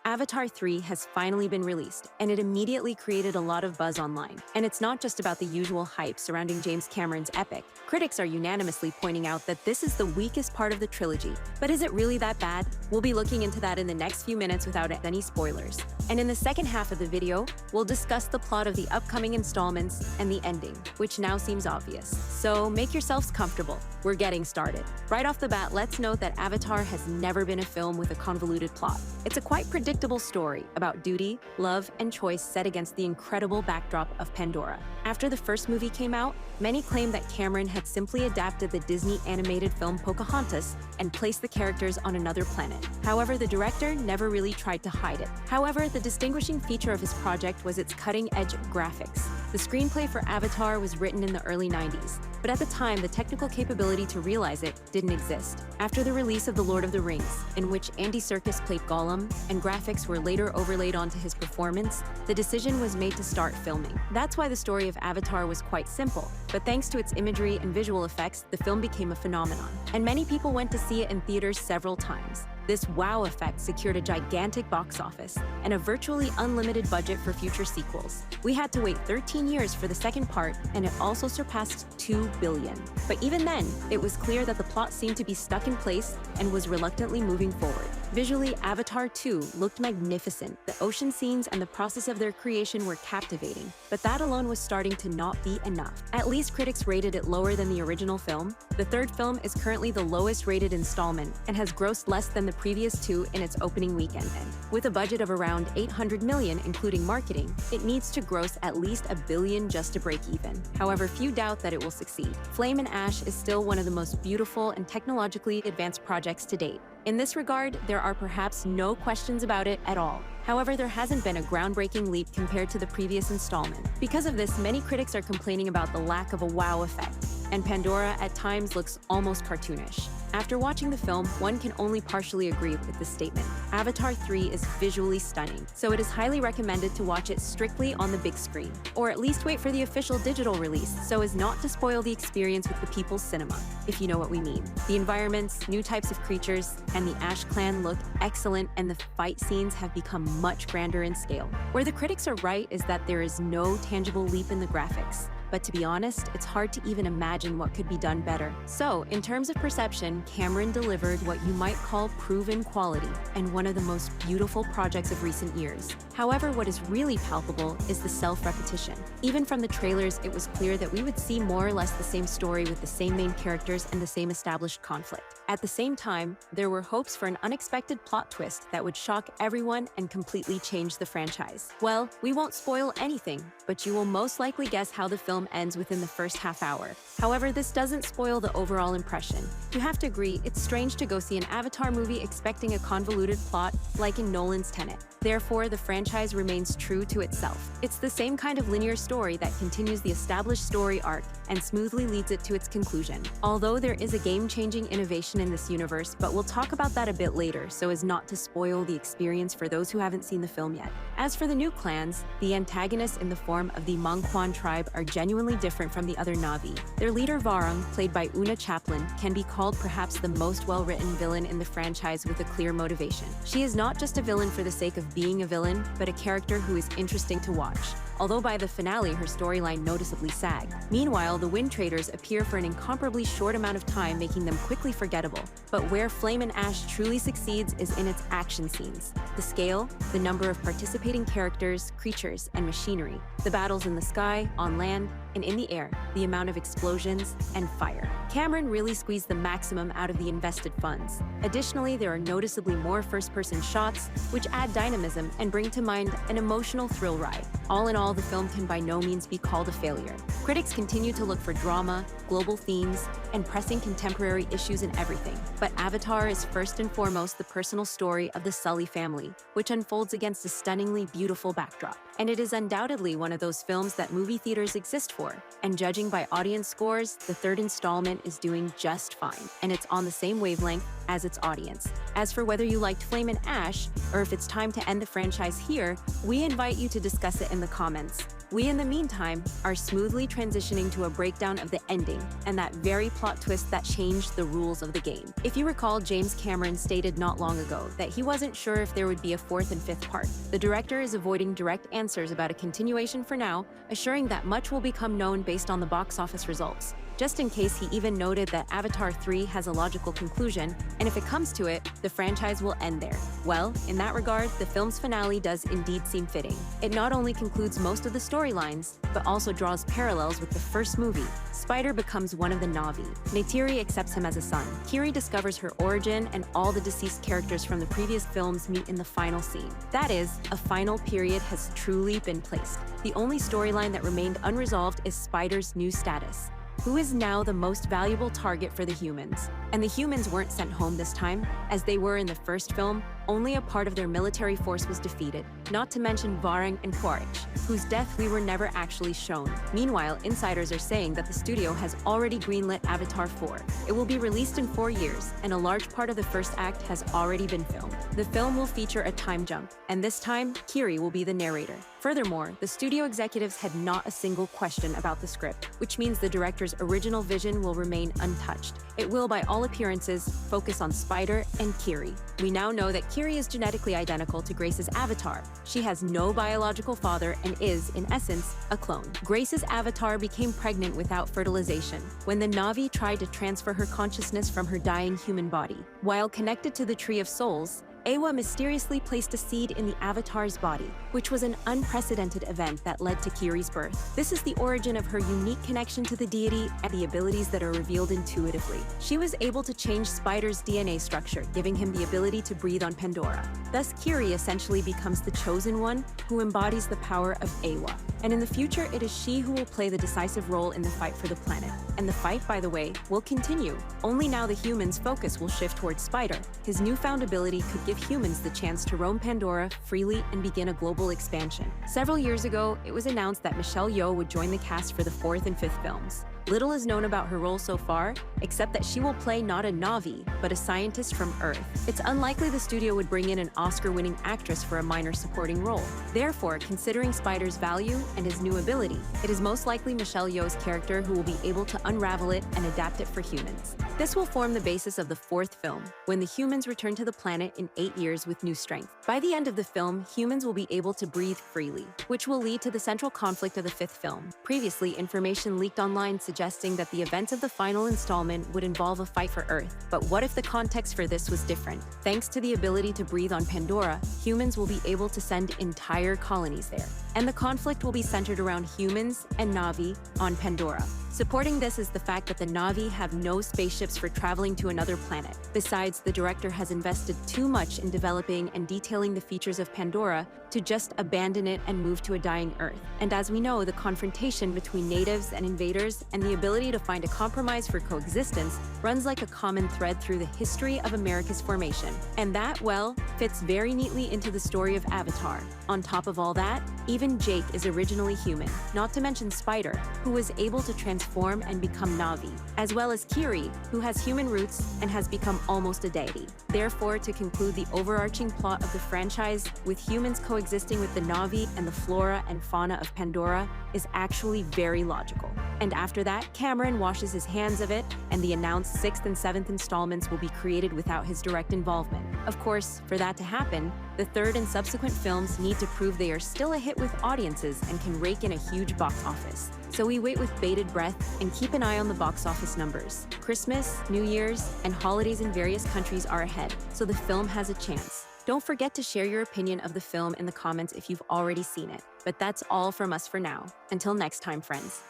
Avatar 3 has finally been released, and it immediately created a lot of buzz online. And it's not just about the usual hype surrounding James Cameron's epic. Critics are unanimously pointing out that this is the weakest part of the trilogy. But is it really that bad? We'll be looking into that in the next few minutes without any spoilers. And in the second half of the video, we'll discuss the plot of the upcoming installments and the ending, which now seems obvious. So make yourselves comfortable. We're getting started. Right off the bat, let's note that Avatar has never been a film with a convoluted plot. It's a quite predictable story about duty, love, and choice set against the incredible backdrop of Pandora. After the first movie came out, many claimed that Cameron had simply adapted the Disney animated film Pocahontas and placed the characters on another planet. However, the director never really tried to hide it. However, the distinguishing feature of his project was its cutting-edge graphics. The screenplay for Avatar was written in the early 90s, but at the time, the technical capability to realize it didn't exist. After the release of The Lord of the Rings, in which Andy Serkis played Gollum, and graphics were later overlaid onto his performance, the decision was made to start filming. That's why the story of Avatar was quite simple, but thanks to its imagery and visual effects, the film became a phenomenon, and many people went to see it in theaters several times. This wow effect secured a gigantic box office and a virtually unlimited budget for future sequels. We had to wait 13 years for the second part, and it also surpassed $2 billion. But even then, it was clear that the plot seemed to be stuck in place and was reluctantly moving forward. Visually, Avatar 2 looked magnificent. The ocean scenes and the process of their creation were captivating, but that alone was starting to not be enough. At least critics rated it lower than the original film. The third film is currently the lowest rated installment and has grossed less than the previous two in its opening weekend. With a budget of around $800 million, including marketing, it needs to gross at least $1 billion just to break even. However, few doubt that it will succeed. Flame and Ash is still one of the most beautiful and technologically advanced projects to date. In this regard, there are perhaps no questions about it at all. However, there hasn't been a groundbreaking leap compared to the previous installment. Because of this, many critics are complaining about the lack of a wow effect, and Pandora at times looks almost cartoonish. After watching the film, one can only partially agree with this statement. Avatar 3 is visually stunning, so it is highly recommended to watch it strictly on the big screen, or at least wait for the official digital release so as not to spoil the experience with the people's cinema, if you know what we mean. The environments, new types of creatures, and the Ash Clan look excellent, and the fight scenes have become much grander in scale. Where the critics are right is that there is no tangible leap in the graphics. But to be honest, it's hard to even imagine what could be done better. So, in terms of perception, Cameron delivered what you might call proven quality and one of the most beautiful projects of recent years. However, what is really palpable is the self-repetition. Even from the trailers, it was clear that we would see more or less the same story with the same main characters and the same established conflict. At the same time, there were hopes for an unexpected plot twist that would shock everyone and completely change the franchise. Well, we won't spoil anything, but you will most likely guess how the film ends within the first half hour. However, this doesn't spoil the overall impression. You have to agree, it's strange to go see an Avatar movie expecting a convoluted plot like in Nolan's Tenet. Therefore, the franchise remains true to itself. It's the same kind of linear story that continues the established story arc and smoothly leads it to its conclusion. Although there is a game-changing innovation in this universe, but we'll talk about that a bit later so as not to spoil the experience for those who haven't seen the film yet. As for the new clans, the antagonists in the form of the Mangkuan tribe are genuinely different from the other Na'vi. Their leader Varung, played by Una Chaplin, can be called perhaps the most well-written villain in the franchise with a clear motivation. She is not just a villain for the sake of being a villain, but a character who is interesting to watch. Although by the finale her storyline noticeably sagged. Meanwhile, the Wind Traders appear for an incomparably short amount of time, making them quickly forgettable. But where Flame and Ash truly succeeds is in its action scenes. The scale, the number of participating characters, creatures, and machinery, the battles in the sky, on land, and in the air, the amount of explosions and fire. Cameron really squeezed the maximum out of the invested funds. Additionally, there are noticeably more first-person shots, which add dynamism and bring to mind an emotional thrill ride. All in all, the film can by no means be called a failure. Critics continue to look for drama, global themes, and pressing contemporary issues in everything. But Avatar is first and foremost the personal story of the Sully family, which unfolds against a stunningly beautiful backdrop. And it is undoubtedly one of those films that movie theaters exist for. And judging by audience scores, the third installment is doing just fine, and it's on the same wavelength as its audience. As for whether you liked Flame and Ash, or if it's time to end the franchise here, we invite you to discuss it in the comments. We, in the meantime, are smoothly transitioning to a breakdown of the ending and that very plot twist that changed the rules of the game. If you recall, James Cameron stated not long ago that he wasn't sure if there would be a fourth and fifth part. The director is avoiding direct answers about a continuation for now, assuring that much will become known based on the box office results. Just in case, he even noted that Avatar 3 has a logical conclusion, and if it comes to it, the franchise will end there. Well, in that regard, the film's finale does indeed seem fitting. It not only concludes most of the storylines, but also draws parallels with the first movie. Spider becomes one of the Na'vi. Neytiri accepts him as a son. Kiri discovers her origin, and all the deceased characters from the previous films meet in the final scene. That is, a final period has truly been placed. The only storyline that remained unresolved is Spider's new status. Who is now the most valuable target for the humans? And the humans weren't sent home this time. As they were in the first film, only a part of their military force was defeated, not to mention Varang and Quaritch, whose death we were never actually shown. Meanwhile, insiders are saying that the studio has already greenlit Avatar 4. It will be released in 4 years, and a large part of the first act has already been filmed. The film will feature a time jump, and this time, Kiri will be the narrator. Furthermore, the studio executives had not a single question about the script, which means the director's original vision will remain untouched. It will, by all appearances, focus on Spider and Kiri. We now know that Kiri is genetically identical to Grace's avatar. She has no biological father and is, in essence, a clone. Grace's avatar became pregnant without fertilization when the Na'vi tried to transfer her consciousness from her dying human body. While connected to the Tree of Souls, Eywa mysteriously placed a seed in the Avatar's body, which was an unprecedented event that led to Kiri's birth. This is the origin of her unique connection to the deity and the abilities that are revealed intuitively. She was able to change Spider's DNA structure, giving him the ability to breathe on Pandora. Thus, Kiri essentially becomes the chosen one who embodies the power of Eywa. And in the future, it is she who will play the decisive role in the fight for the planet. And the fight, by the way, will continue. Only now the humans' focus will shift towards Spider. His newfound ability could give humans the chance to roam Pandora freely and begin a global expansion. Several years ago, it was announced that Michelle Yeoh would join the cast for the 4th and 5th films. Little is known about her role so far, except that she will play not a Na'vi, but a scientist from Earth. It's unlikely the studio would bring in an Oscar-winning actress for a minor supporting role. Therefore, considering Spider's value and his new ability, it is most likely Michelle Yeoh's character who will be able to unravel it and adapt it for humans. This will form the basis of the 4th film, when the humans return to the planet in 8 years with new strength. By the end of the film, humans will be able to breathe freely, which will lead to the central conflict of the 5th film. Previously, information leaked online suggesting that the events of the final installment would involve a fight for Earth. But what if the context for this was different? Thanks to the ability to breathe on Pandora, humans will be able to send entire colonies there. And the conflict will be centered around humans and Na'vi on Pandora. Supporting this is the fact that the Na'vi have no spaceships for traveling to another planet. Besides, the director has invested too much in developing and detailing the features of Pandora to just abandon it and move to a dying Earth. And as we know, the confrontation between natives and invaders and the ability to find a compromise for coexistence runs like a common thread through the history of America's formation. And that, well, fits very neatly into the story of Avatar. On top of all that, even Jake is originally human, not to mention Spider, who was able to transform and become Na'vi, as well as Kiri, who has human roots and has become almost a deity. Therefore, to conclude the overarching plot of the franchise, with humans coexisting with the Na'vi and the flora and fauna of Pandora, is actually very logical. And after that, Cameron washes his hands of it, and the announced 6th and 7th installments will be created without his direct involvement. Of course, for that to happen, the 3rd and subsequent films need to prove they are still a hit with audiences and can rake in a huge box office. So we wait with bated breath and keep an eye on the box office numbers. Christmas, New Year's, and holidays in various countries are ahead, so the film has a chance. Don't forget to share your opinion of the film in the comments if you've already seen it. But that's all from us for now. Until next time, friends.